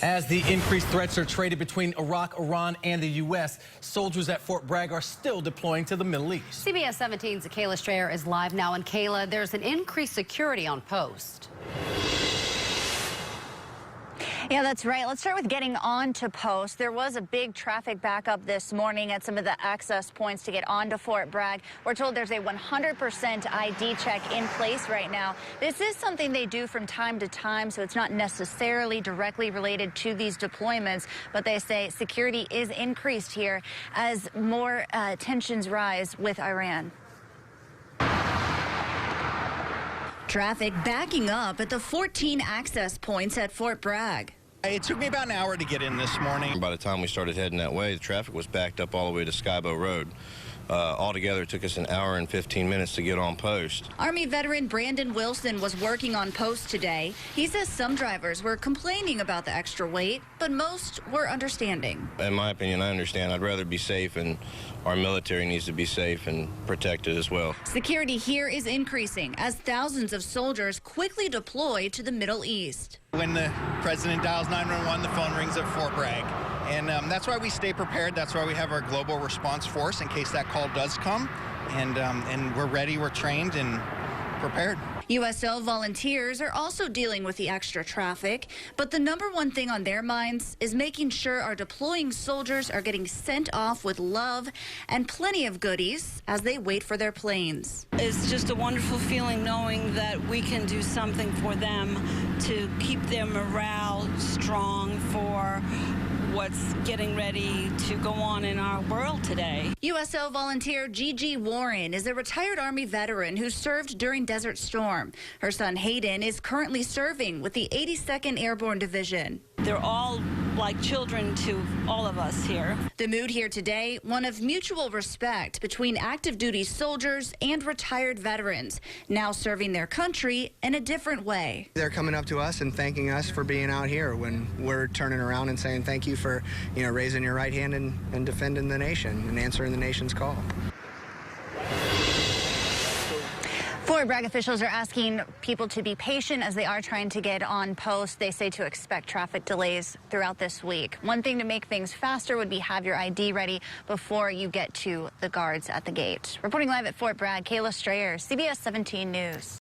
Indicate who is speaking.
Speaker 1: As the increased threats are traded between Iraq, Iran, and the U.S., soldiers at Fort Bragg are still deploying to the Middle East.
Speaker 2: CBS 17's Kayla Strayer is live now. And Kayla, there's an increased security on post.
Speaker 3: Yeah, that's right. Let's start with getting on to post. There was a big traffic backup this morning at some of the access points to get onto Fort Bragg. We're told there's a 100% ID check in place right now. This is something they do from time to time, so it's not necessarily directly related to these deployments, but they say security is increased here as more tensions rise with Iran. Traffic backing up at the 14 access points at Fort Bragg.
Speaker 4: It took me about an hour to get in this morning.
Speaker 5: By the time we started heading that way, the traffic was backed up all the way to Skybow Road. Altogether, it took us an hour and 15 minutes to get on post.
Speaker 3: Army veteran Brandon Wilson was working on post today. He says some drivers were complaining about the extra wait, but most were understanding.
Speaker 5: In my opinion, I understand. I'd rather be safe, and our military needs to be safe and protected as well.
Speaker 3: Security here is increasing as thousands of soldiers quickly deploy to the Middle East.
Speaker 4: When the president dials 911, the phone rings at Fort Bragg. And that's why we stay prepared. That's why we have our global response force in case that call does come. And we're ready, we're trained and prepared.
Speaker 3: USO volunteers are also dealing with the extra traffic, but the #1 thing on their minds is making sure our deploying soldiers are getting sent off with love and plenty of goodies as they wait for their planes.
Speaker 6: It's just a wonderful feeling knowing that we can do something for them to keep their morale strong for what's getting ready to go on in our world today.
Speaker 3: USO volunteer Gigi Warren is a retired Army veteran who served during Desert Storm. Her son Hayden is currently serving with the 82nd Airborne Division.
Speaker 6: They're all like children to all of us here.
Speaker 3: The mood here today, one of mutual respect between active duty soldiers and retired veterans, now serving their country in a different way.
Speaker 7: They're coming up to us and thanking us for being out here when we're turning around and saying thank you for, raising your right hand and defending the nation and answering the nation's call.
Speaker 3: Fort Bragg officials are asking people to be patient as they are trying to get on post. They say to expect traffic delays throughout this week. One thing to make things faster would be have your ID ready before you get to the guards at the gate. Reporting live at Fort Bragg, Kayla Strayer, CBS 17 News.